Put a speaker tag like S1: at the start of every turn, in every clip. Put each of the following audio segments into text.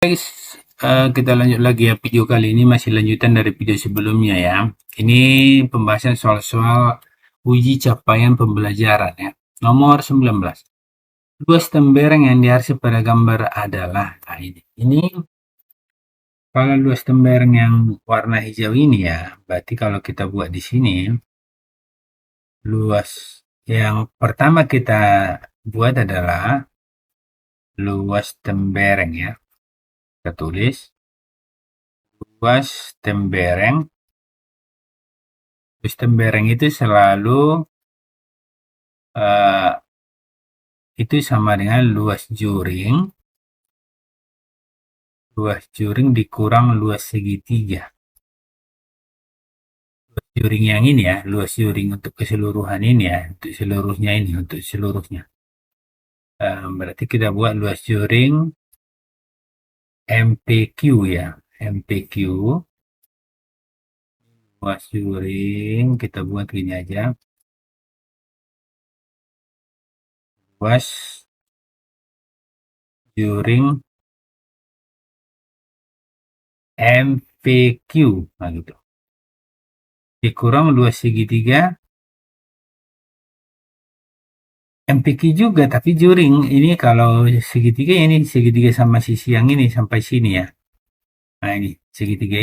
S1: Guys, kita lanjut lagi ya. Video kali ini masih lanjutan dari video sebelumnya ya. Ini pembahasan soal-soal uji capaian pembelajaran ya. Nomor 19. Luas tembereng yang diarsip pada gambar adalah ini kalau luas tembereng yang warna hijau ini ya, berarti kalau kita buat di sini luas yang pertama kita buat adalah luas tembereng ya. Kita tulis luas tembereng. Sistem bereng itu selalu itu sama dengan luas juring dikurang luas segitiga. Luas juring yang ini ya, luas juring untuk keseluruhan ini ya, untuk seluruhnya ini, untuk seluruhnya. Berarti kita buat luas juring MPQ ya, MPQ. Luas juring kita buat gini aja. Luas juring MPQ, nah gitu. Dikurang luas segitiga MPQ juga, tapi juring. Ini kalau segitiga ini segitiga sama sisi yang ini sampai sini ya. Nah ini segitiga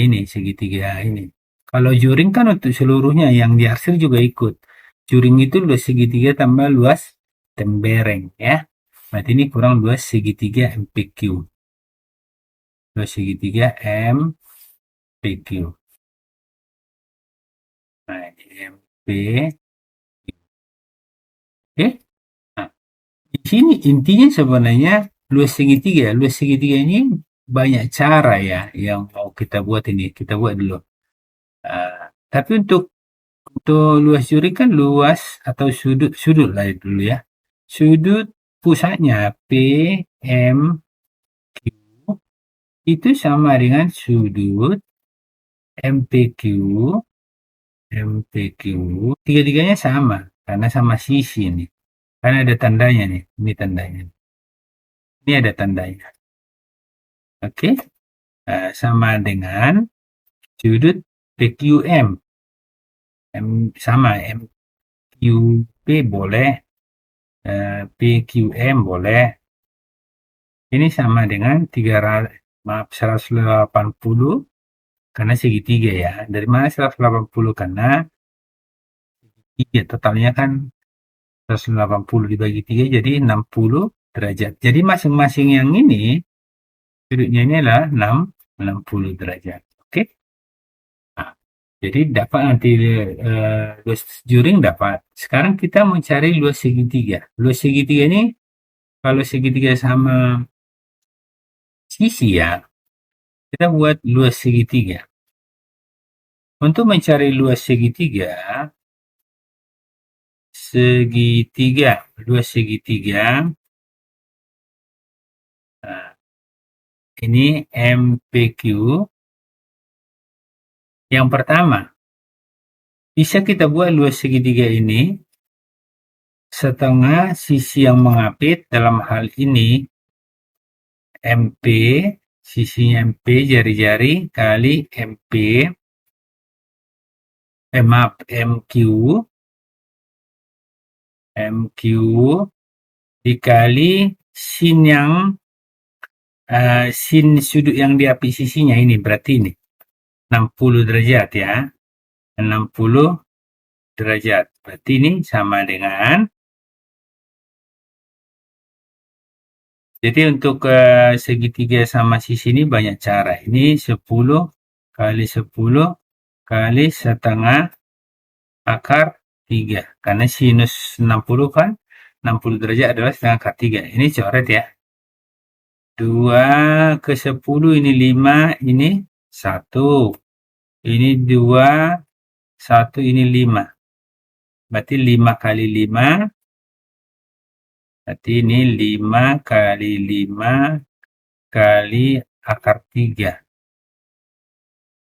S1: ini. Kalau juring kan untuk seluruhnya, yang diarsir juga ikut. Juring itu luas segitiga tambah luas tembereng ya. Berarti ini kurang luas segitiga MPQ. Luas segitiga MPQ. Nah ini MPQ. Oke. Nah, di sini intinya sebenarnya luas segitiga. Luas segitiga ini banyak cara ya yang mau kita buat ini. Kita buat dulu. Tapi untuk luas juri kan luas atau sudut lah dulu ya. Sudut pusatnya PMQ itu sama dengan sudut MPQ. Tiga-tiganya sama karena sama sisi ini. Karena ada tandanya nih. Ini tandanya. Ini ada tandanya. Oke. Sama dengan sudut PQM. Sama MQP boleh, PQM boleh. Ini sama dengan 180 karena segitiga ya. Dari mana 180? Karena segitiga totalnya kan 180 dibagi 3 jadi 60 derajat. Jadi masing-masing yang ini sudutnya ini adalah 60 derajat. Oke. Nah, jadi dapat nanti luas juring dapat. Sekarang kita mencari luas segitiga. Luas segitiga ini kalau segitiga sama sisi ya, kita buat luas segitiga. Untuk mencari luas segitiga, luas segitiga, nah, ini MPQ. Yang pertama, bisa kita buat luas segitiga ini setengah sisi yang mengapit, dalam hal ini MP, sisinya MP, jari-jari kali MP, MQ dikali sin yang sin sudut yang diapit sisinya ini, berarti ini 60 derajat ya, 60 derajat, berarti ini sama dengan, jadi untuk segitiga sama sisi ini banyak cara. Ini 10 kali 10 kali setengah akar 3. Karena sinus 60 kan 60 derajat adalah setengah akar 3. Ini coret ya. 2 ke 10 ini 5, ini 1. Ini 2, 1 ini 5. Berarti 5 kali 5. Berarti ini 5 kali 5 kali akar 3.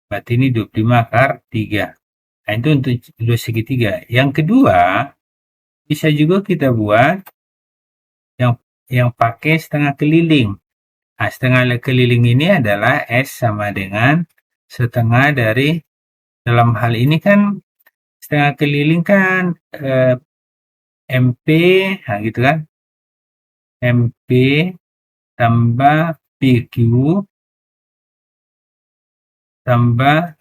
S1: Berarti ini 25 akar 3. Nah, itu untuk luas segitiga. Yang kedua, bisa juga kita buat yang pakai setengah keliling. Nah, setengah keliling ini adalah S sama dengan setengah dari, dalam hal ini kan setengah keliling kan MP, nah gitu kan, MP tambah PQ tambah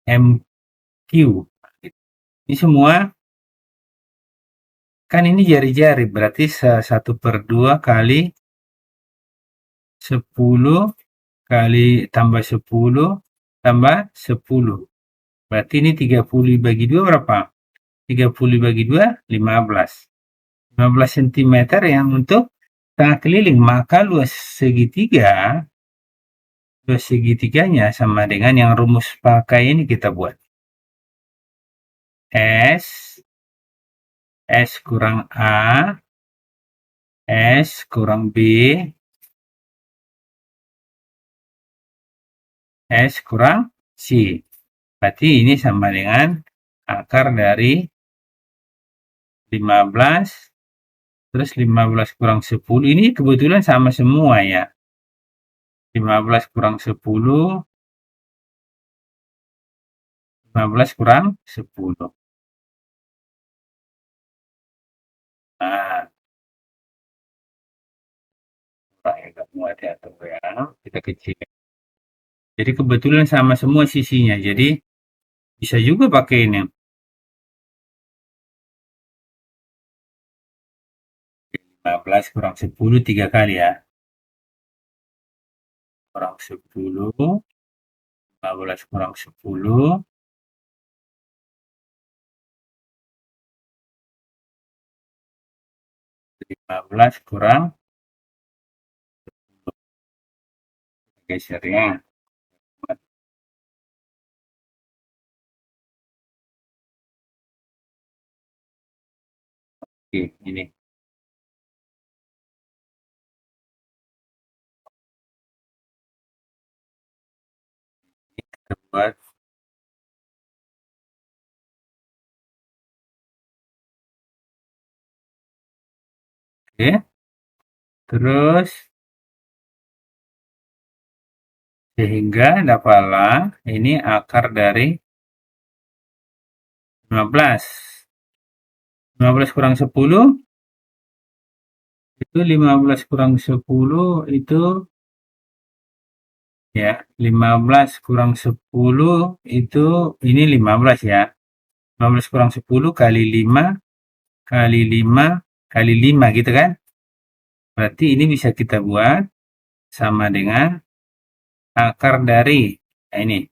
S1: MQ. Ini semua kan ini jari-jari, berarti 1/2 kali 10 kali tambah 10 tambah 10. Berarti ini 30 dibagi 2 berapa? 30 dibagi 2, 15. 15 cm yang untuk setengah keliling. Maka luas segitiganya sama dengan yang rumus pakai ini kita buat. S kurang A, S kurang B, S kurang C. Berarti ini sama dengan akar dari 15, terus 15 kurang 10. Ini kebetulan sama semua ya. 15 kurang 10, 15 kurang 10. Nah, agak muat ya, tunggu ya. Kita kecil. Jadi kebetulan sama semua sisinya. Jadi bisa juga pakai ini. 15 kurang 10 3 kali ya. Kurang 10, 15 kurang 10, 15 kurang, gesernya. Oke, ini. Kita buat. Oke. Terus sehingga dapatlah ini akar dari 15. 15 kurang 10 itu 15 kurang 10 itu ya, 15 kurang 10 itu ini 15 ya. 15 kurang 10 kali 5 kali 5 kali 5 gitu kan. Berarti ini bisa kita buat sama dengan akar dari, nah ini,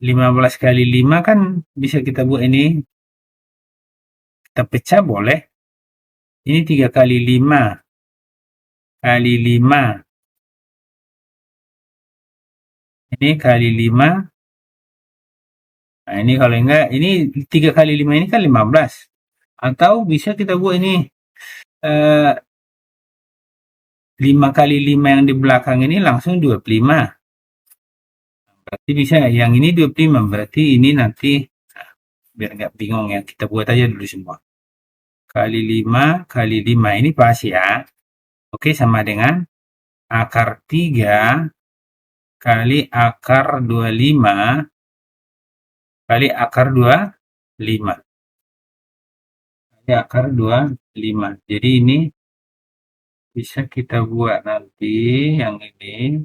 S1: 15 kali 5 kan bisa kita buat ini, kita pecah boleh. Ini 3 kali 5 kali 5. Ini kali 5. Nah, ini kalau enggak, ini 3 kali 5 ini kan 15. Atau bisa kita buat ini, 5 kali 5 yang di belakang ini langsung 25. Berarti bisa yang ini 25. Berarti ini nanti, nah, biar nggak bingung ya, kita buat aja dulu semua. Kali 5 kali 5 ini pas ya. Oke, sama dengan akar 3 kali akar 25 kali akar 25. Kali akar 25. Jadi ini bisa kita buat nanti yang ini.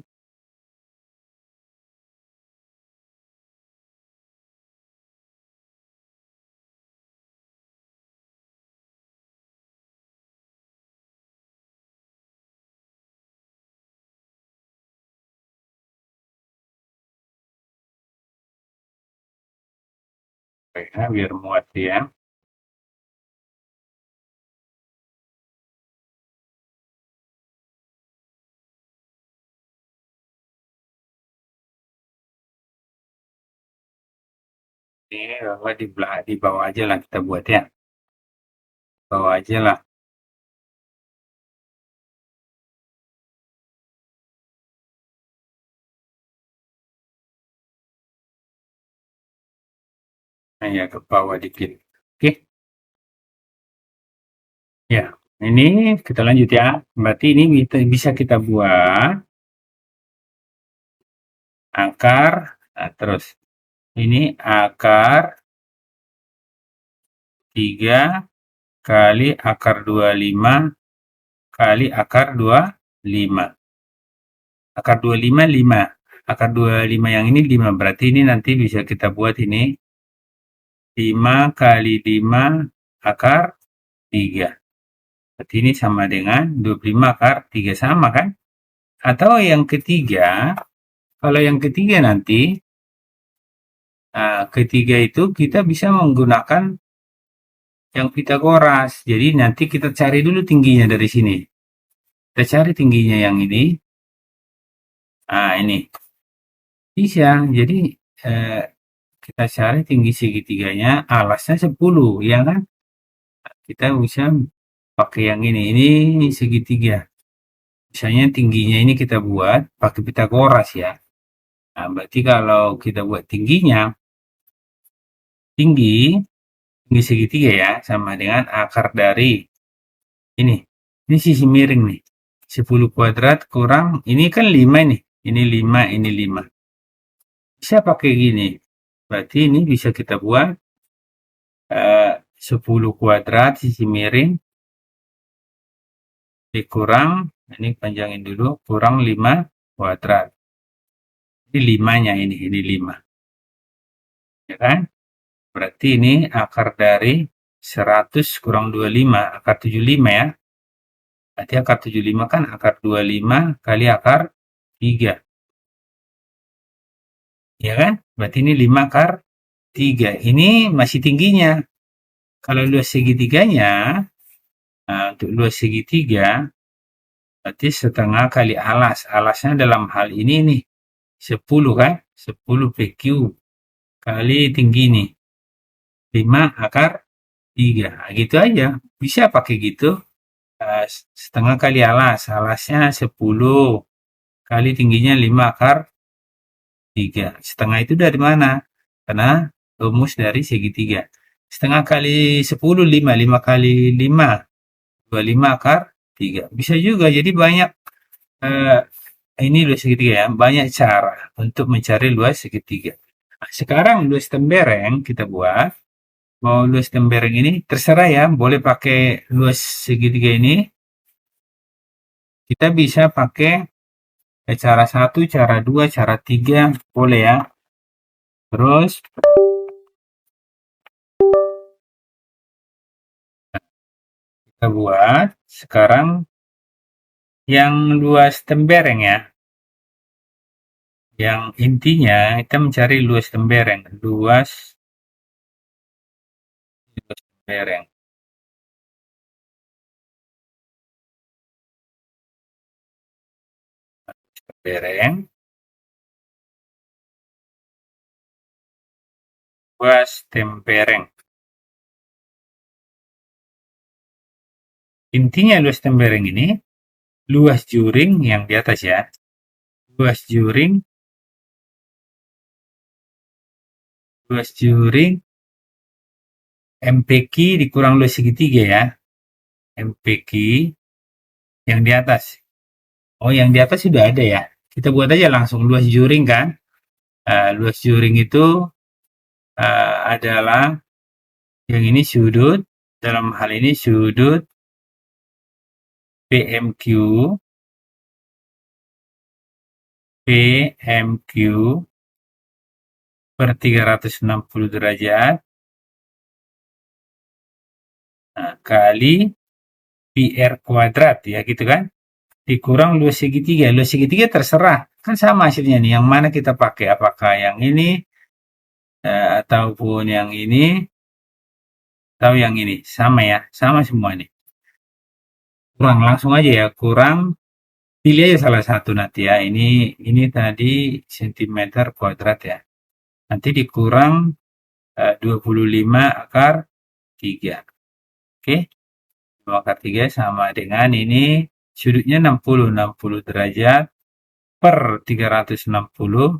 S1: Ya, biar muat ya. Ini bahwa di bawah aja lah kita buat ya. Bawah aja lah. Nah, ya ke bawah dikit. Oke. Ya. Ini kita lanjut ya. Berarti ini bisa kita buat akar. Nah, terus ini akar 3 kali akar 25 kali akar 25. Akar 25, 5. Akar 25 yang ini 5. Berarti ini nanti bisa kita buat ini 5 kali 5 akar 3. Berarti ini sama dengan 25 akar 3. Sama kan? Atau yang ketiga, kalau yang ketiga nanti, ketiga itu kita bisa menggunakan yang Pitagoras. Jadi nanti kita cari dulu tingginya dari sini. Kita cari tingginya yang ini. Ini. Bisa. Jadi kita cari tinggi segitiganya, alasnya 10, ya kan? Kita bisa pakai yang ini. Ini segitiga. Misalnya tingginya ini kita buat pakai Pitagoras ya. Nah, berarti kalau kita buat tingginya, tinggi segitiga ya, sama dengan akar dari ini. Ini sisi miring nih. 10 kuadrat kurang, ini kan 5 nih. Ini 5, ini 5. Bisa pakai gini. Berarti ini bisa kita buat 10 kuadrat sisi miring dikurang, ini panjangin dulu, kurang 5 kuadrat. Ini 5-nya ini 5. Ya kan? Berarti ini akar dari 100 kurang 25, akar 75 ya. Berarti akar 75 kan akar 25 kali akar 3. Ya kan? Berarti ini 5 akar 3. Ini masih tingginya. Kalau luas segitiganya, untuk luas segitiga, berarti setengah kali alas. Alasnya dalam hal ini nih, 10 kan? 10 PQ kali tinggi nih. 5 akar 3. Nah, gitu aja. Bisa pakai gitu. Setengah kali alas. Alasnya 10 kali tingginya 5 akar 3. Setengah itu dari mana? Karena rumus dari segitiga. Setengah kali 10, 5. 5 kali 5, 25 akar 3. Bisa juga. Jadi banyak, ini luas segitiga ya. Banyak cara untuk mencari luas segitiga. Nah, sekarang luas tembereng kita buat. Mau luas tembereng ini terserah ya. Boleh pakai luas segitiga ini. Kita bisa pakai cara 1, cara 2, cara 3. Boleh ya. Terus kita buat sekarang yang luas tembereng ya. Yang intinya kita mencari luas tembereng. Luas tembereng. Tembereng. Luas tembereng. Intinya luas tembereng ini luas juring yang di atas ya. Luas juring MPQ dikurang luas segitiga ya. MPQ yang di atas. Oh, yang di atas sudah ada ya. Kita buat aja langsung luas juring kan. Luas juring itu adalah yang ini sudut, dalam hal ini sudut PMQ per 360 derajat kali PR kuadrat ya gitu kan, dikurang luas segitiga. Luas segitiga terserah, kan sama hasilnya nih, yang mana kita pakai, apakah yang ini ataupun yang ini atau yang ini, sama ya, sama semua nih. Kurang langsung aja ya, kurang, pilih aja salah satu nanti ya. Ini tadi cm kuadrat ya. Nanti dikurang 25 akar 3. Oke. 25 akar 3 sama dengan ini sudutnya 60 derajat per 360.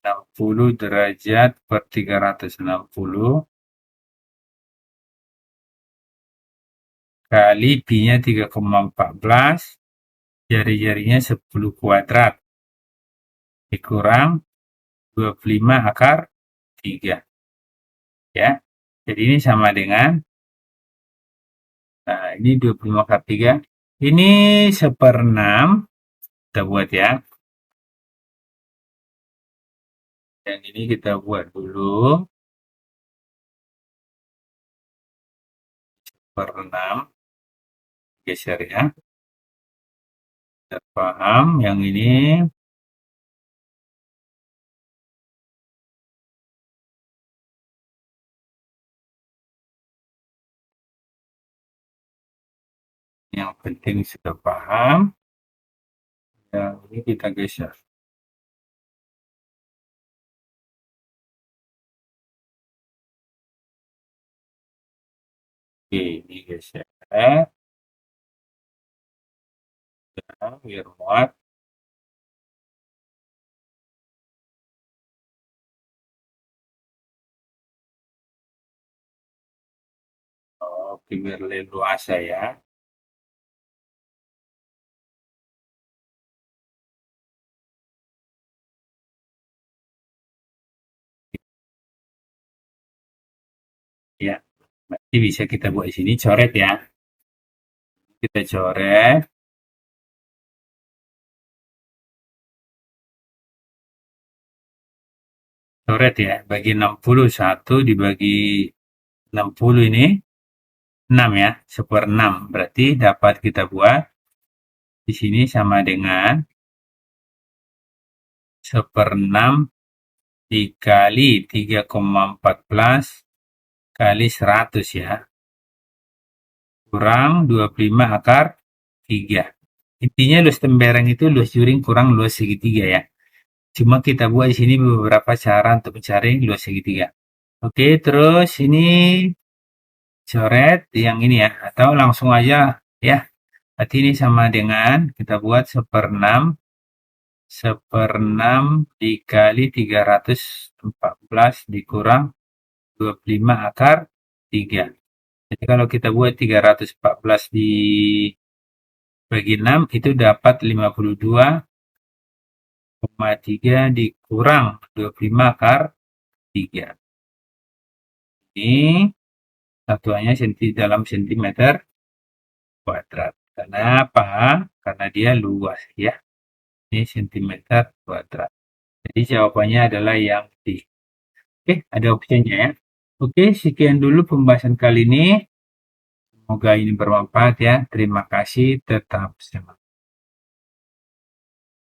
S1: 60 derajat per 360 kali pi-nya 3,14, jari-jarinya 10 kuadrat, dikurang 25 akar 3. Ya, jadi ini sama dengan, nah ini 25 akar 3, ini 1/6, kita buat ya. Dan ini kita buat dulu 1/6, geser ya. Kita paham yang ini. Yang penting sudah paham. Yang ini kita geser. Oke, ini geser. Biar muat. Oke, biar leluasa ya. Ya, nanti bisa kita buat di sini, coret ya. Kita coret. Coret ya, bagi 60, 1 dibagi 60 ini 6 ya, 1/6. Berarti dapat kita buat di sini sama dengan 1/6 dikali 3,14 kali 100 ya. Kurang 25 akar 3. Intinya luas tembereng itu luas juring kurang luas segitiga ya. Cuma kita buat di sini beberapa cara untuk mencari luas segitiga. Oke, terus ini coret yang ini ya, atau langsung aja ya. Berarti ini sama dengan kita buat 1/6 dikali 314 dikurang 25 akar 3. Jadi kalau kita buat 314 dibagi 6 itu dapat 52,3 dikurang 25 akar 3. Ini satuannya dalam sentimeter kuadrat. Kenapa? Karena dia luas ya. Ini sentimeter kuadrat. Jadi jawabannya adalah yang D. Oke, ada opsinya ya. Oke, sekian dulu pembahasan kali ini. Semoga ini bermanfaat ya. Terima kasih. Tetap semangat.